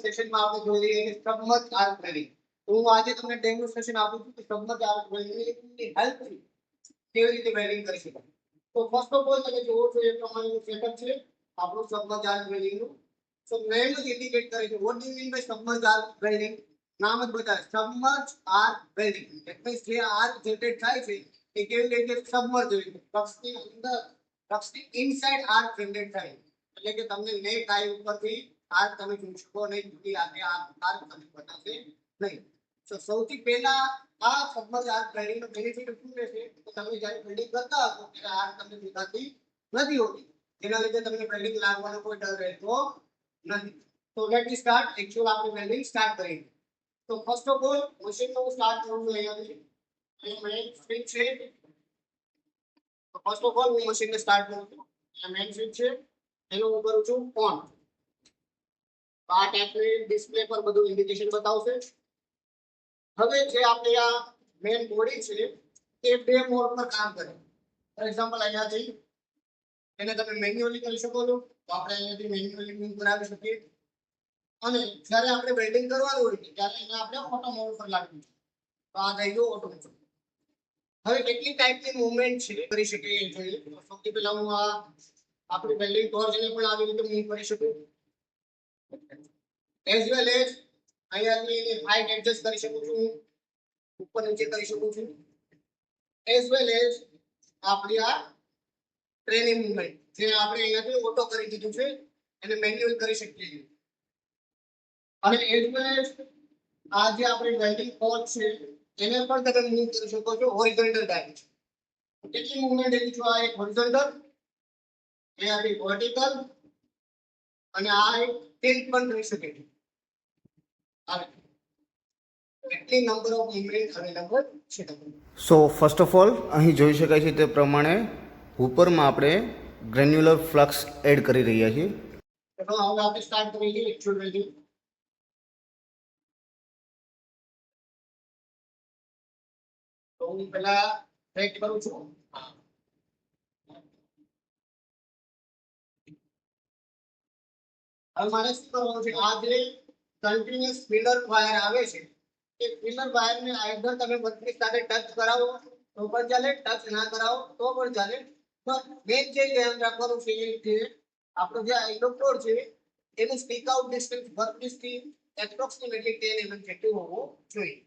સેશનમાં આપણે જોઈ લઈએ કે સબમર્જ આર્ક વેલ્ડિંગ. તો હું આજે તમને ડેમોન્સ્ટ્રેશન આપું છું કે સબમર્જ આર્ક વેલ્ડિંગની હેલ્પથી કેવી રીતે વેલ્ડિંગ કરી શકાય. તો ફર્સ્ટ ઓફ ઓલ તમે જોવો છો એ પ્રમાણેનું સેટઅપ છે આપણું સબમર્જ આર્ક વેલ્ડિંગનું. સો નેમ જ ઇન્ડિકેટ કરે છે what do you mean by submerged arc welding. નામ જ બતાવે સબમર્જ આર્ક વેલ્ડિંગ. એટલે જે આર્ક જનરેટ થાય છે એ કેવી રીતે સબમર્જ હોય છે પક્ષની અંદર, પક્ષની ઇનસાઇડ આર્ક જનરેટ થાય. એટલે કે તમને નેટ આઈ ઉપરથી આર્ક તમે જોઈ શકો નહીં, જુદી આર્ક તમને બતાવશે નહીં. તો સૌથી પહેલા આ સબમર્જ આર્ક વેલ્ડિંગનો બેનિફિટ શું રહેશે તો તમે જ્યારે વેલ્ડિંગ કરતા હશો ત્યારે આર્ક તમને દેખાતી નથી હોતી, જેના લીધે તમને વેલ્ડિંગ લાગવાનો કોઈ ડર રહેતો નથી. તો લેટ મી સ્ટાર્ટ. એક્ચ્યુઅલ આપણે વેલ્ડિંગ સ્ટાર્ટ કરીએ. તો ફર્સ્ટ ઓફ ઓલ મશીનનો હું સ્ટાર્ટ કરું છું અહીંયાથી. અહીંયા મેઇન સ્વિચ છે. તો ફર્સ્ટ ઓફ ઓલ હું મશીનને સ્ટાર્ટ કરું છું. આ મેઇન સ્વિચ છે એનો હું કરું છું ઓન. આ ટાઈપની ડિસ્પ્લે પર બધું ઇન્ડિકેશન બતાવશે. હવે જે આપણે આ મેઇન બોડી છે તે બે મોડ પર કામ કરે. ફોર એક્ઝામ્પલ અહીંયાથી એને તમે મેન્યુઅલી કરી શકો છો તો આપણે અહીંયાથી મેન્યુઅલી મૂવ કરાવી શકીએ. અને જ્યારે આપણે વેલ્ડિંગ કરવાનું હોય ત્યારે એને આપણે ઓટો મોડ પર લાગવું છે. તો આ થઈ ગયું ઓટો મોડ. હવે કેટલી ટાઈપની મૂવમેન્ટ છે કરી શકીએ એ જોઈએ. સૌથી પહેલા હું આ આપણી વેલ્ડિંગ ટોર્ચને પણ આવી રીતે મૂવ કરી શકું. એઝ વેલ એઝ અહીંયાથી એની હાઈટ એડજસ્ટ કરી શકું છું, ઉપર નીચે કરી શકું છું. એઝ વેલ એઝ આપણી આ ટ્રેનિંગ મૂવમેન્ટ જે આપણે અહીંયાથી ઓટો કરી દીધું છે એને મેન્યુઅલ કરી શકીએ છીએ. અને એઝ વેલ એઝ આ જે આપણી વેલ્ડિંગ ટોર્ચ છે એને પણ તમે મૂવ કરી શકો છો હોરિઝોન્ટલ ડાયરેક્શન. કેટલી મૂવમેન્ટ એની જો આ એક હોરિઝોન્ટલ, અહીંયાથી વર્ટિકલ અને આ એક ટિલ્ટ પણ થઈ શકે છે. કેટલી નંબર ઓફ મૂવમેન્ટ અવેલેબલ છે. સો ફર્સ્ટ ઓફ ઓલ અહીં જોઈ શકાય છે તે પ્રમાણે હુપરમાં આપણે ગ્રેન્યુલર ફ્લક્સ એડ કરી રહ્યા છીએ. તો હવે આપણે સ્ટાર્ટ કરીએ એક્ચ્યુઅલ વેલ્ડિંગ. તો હું પહેલા ટ્રેક કરું છું. હવે મારે શું કરવાનું છે આ જે કન્ટિન્યુઅસ ફીલર વાયર આવે છે એ ફીલર વાયરને આઈધર તમે વર્કપીસ સાથે ટચ કરાવો તો પણ ચાલે, ટચ ના કરાવો તો પણ ચાલે. પણ મેઇન જે ધ્યાન રાખવાનું છે એ કે આપણો જે ઇલેક્ટ્રોડ છે એનું સ્ટીક આઉટ ડિસ્ટન્સ વર્કપીસથી એપ્રોક્સિમેટલી 10 mm જેટલું હોવું જોઈએ.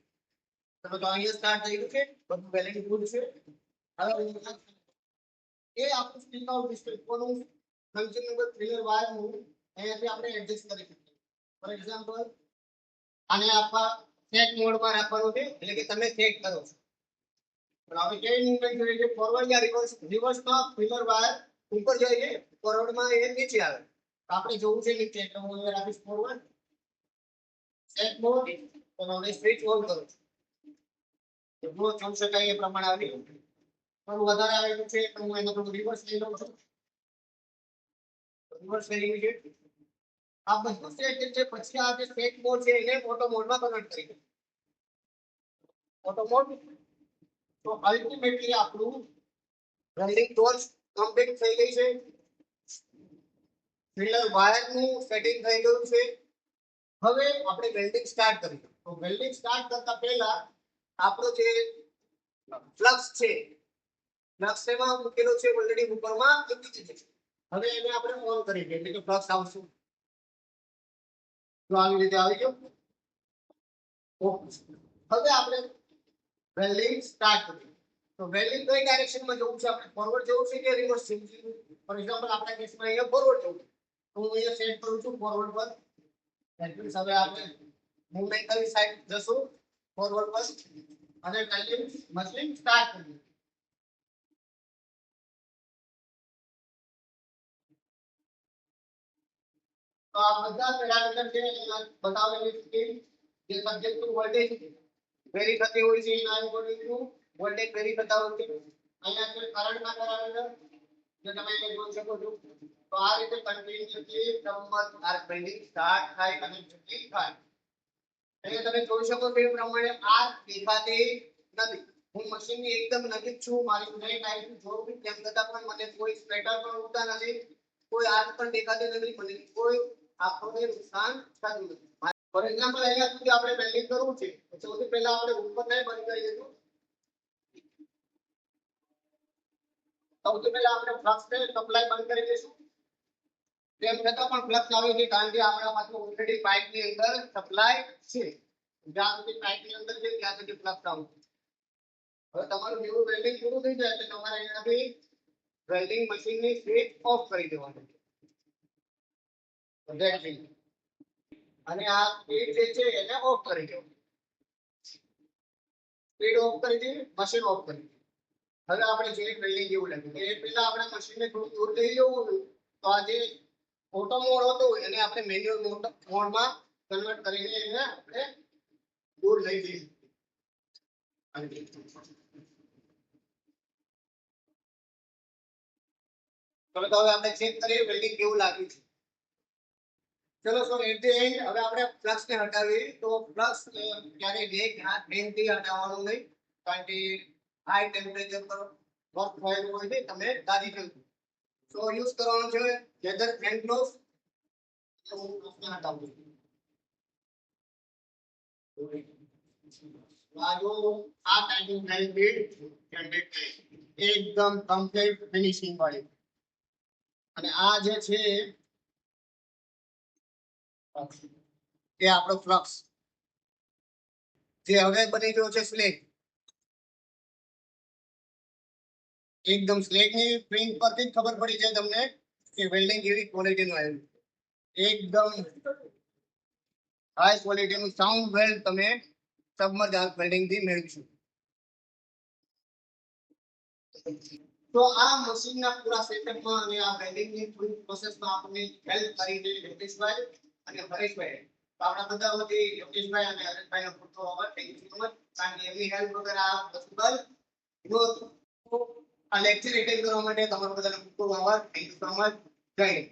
તો અહીંયા સ્ટાર્ટ થઈ ગયું છે, બધું વેલિડ ગુડ છે. હવે એ આપણું સ્ટીક આઉટ ડિસ્ટન્સ કોનું કન્ઝ્યુમેબલ ફીલર વાયરનું અહીંયાથી આપણે એડજસ્ટ કરી શકીએ. ફોર એક્ઝામ્પલ આને આપવા સેટ મોડમાં રાખવાનું છે એટલે કે તમે સેટ કરો છો. પણ હવે કેવી મૂવમેન્ટ જોઈએ છે ફોરવર્ડ યા રિવર્સ. રિવર્સમાં ફીલર વાયર ઉપર જાય છે, ફોરવર્ડમાં એ નીચે આવે. તો આપણે જોવું છે નીચે એટલે હું અહીંયા રાખીશ ફોરવર્ડ સેટ મોડ. તો હવે સ્વિચ ઓન કરું છું. જો જોઈ શકાય એ પ્રમાણે આવી થોડું વધારે આવેલું છે તો હું એનો થોડું રિવર્સ લઈ લઉં છું. રિવર્સ કરી છે. આ બધું સેટ છે પછી આ જે સેટ મોડ છે એને ઓટો મોડમાં કન્વર્ટ કરી દો. Auto mode. તો અલ્ટિમેટલી આપણું વેલ્ડિંગ ટોર્ચ કમ્પ્લીટ થઈ ગઈ છે. ફીલર વાયરનું સેટિંગ થઈ ગયું છે. હવે આપણે વેલ્ડિંગ સ્ટાર્ટ કરીએ. તો વેલ્ડિંગ સ્ટાર્ટ કરતા પહેલા આપણો જે ફ્લક્સ છે ફ્લક્સ એમાં મૂકેલો છે ઓલરેડી ઉપરમાં મૂકી દીધો છે. હવે એને આપણે ઓન કરી દઈએ એટલે કે ફ્લક્સ આવશે. તો આવી રીતે આવી ગયો. હવે આપણે વેલ્ડિંગ સ્ટાર્ટ કરીએ. તો વેલ્ડિંગ કઈ ડાયરેક્શનમાં જવું છે આપણે ફોરવર્ડ જવું છે કે રિવર્સ જવું છે. ફોર એક્ઝામ્પલ આપણા કેસમાં અહીંયા ફોરવર્ડ જવું છે તો હું અહીંયા સેટ કરું છું ફોરવર્ડ પર. ધેટ મીન્સ હવે આપણે મૂવમેન્ટ કઈ સાઈડ જશું ફોરવર્ડ પર અને વેલ્ડિંગ મશીન સ્ટાર્ટ કરીએ. તો આ બધા પેરામીટર છે એના બતાવેલી છે જે સબ્જેક્ટનું વોલ્ટેજ વેરી થતી હોય છે એના અકોર્ડિંગનું વોલ્ટેજ વેરી થતા હોય છે. અહીંયા છે કરંટના પેરામીટર જે તમે અહીં જોઈ શકો છો. તો આ રીતે continuously submerge arc welding start થાય અને જતી થાય. એટલે તમે જોઈ શકો છો એ પ્રમાણે આર્ક દેખાતી નથી. હું મશીનની એકદમ નજીક છું, મારી નેટ આઈ જોઉં છું તેમ છતાં પણ મને કોઈ સ્પ્રેટર પણ ઉડતા નથી, કોઈ આર્ક પણ દેખાતી નથી, મને કોઈ આંખોને નુકસાન થતું નથી. ફોર એક્ઝામ્પલ અહીંયા સુધી આપણે વેલ્ડિંગ કરવું છે તો સૌથી પહેલા આપણે ઉપરને બંધ કરી દઈશું. સૌથી પહેલા આપણે ફ્લક્સને સપ્લાય બંધ કરી દઈશું. તેમ છતાં પણ ફ્લક્સ આવે છે કારણ કે આપણા પાસે ઓલરેડી પાઇપની અંદર સપ્લાય છે. જ્યાં સુધી પાઇપની અંદર છે ત્યાં સુધી ફ્લક્સ આવશે. હવે તમારું જેવું વેલ્ડિંગ પૂરું થઈ જાય એટલે તમારે અહીંયાથી વેલ્ડિંગ મશીનની સ્વિચ ઓફ કરી દેવાની. That's it. અને આ સ્પીડ જે છે એને ઓફ કરી દો. સ્પીડ ઓફ કરી દે, મશીન ઓફ કરી દે. હવે આપણે જે વેલ્ડિંગ જેવું લાગે એ પહેલા આપણે મશીનને થોડું દૂર લઈ જવું હોય તો આ જે ઓટો મોડ હતો એને આપણે મેન્યુઅલ મોડમાં કન્વર્ટ કરીને એને આપણે દૂર લઈ જઈએ. ચલો તો હવે આપણે ચેક કરીએ વેલ્ડિંગ કેવું લાગ્યું છે. ચલો સો એટ ધ એન્ડ હવે આપણે ફ્લક્સ ને હટાવીએ તો ફ્લક્સ ક્યારે એક હાથ બેનથી હટાવવાનું નહીં કારણ કે હાઈ ટેમ્પરેચર પર વર્ક થયેલું હોય છે તમે દાદી જજો. સો યુઝ કરવાનું છે લેધર હેન્ડ ગ્લોવ્સ. તો હું ફ્લક્સને હટાવું છું. આ જો આ ટાઈમિંગ લાઈન બીડ જનરેટ થઈ એકદમ કમ્પ્લીટ ફિનિશિંગ વાળી. અને આ જે છે એ આપણો ફ્લક્સ જે હવે બની ગયો છે સ્લેગ. એકદમ સ્લેગની પ્રિન્ટ પરથી જ ખબર પડી જાય તમને કે વેલ્ડિંગ કેવી ક્વોલિટીનું આવ્યું. એકદમ હાઈ ક્વોલિટીનું સાઉન્ડ વેલ્ડ તમે સબમર્જ આર્ક વેલ્ડિંગથી મેળવીશું. તો આ મશીનના પૂરા સેટઅપમાં અને આ વેલ્ડિંગની પૂરી પ્રોસેસમાં આપણને હેલ્પ કરી છે યોગેશભાઈ અને હરેશભાઈ. તો આપણા બધા વતી યોગેશભાઈ અને હરેશભાઈનો ખૂબ ખૂબ આભાર. Thank you so much. કારણ કે એમની હેલ્પ વગર આ પોસિબલ નહોતું. આ લેક્ચર એટેન્ડ કરવા માટે તમારો બધાનો ખૂબ ખૂબ આભાર. Thank you so much. જય હિન્દ.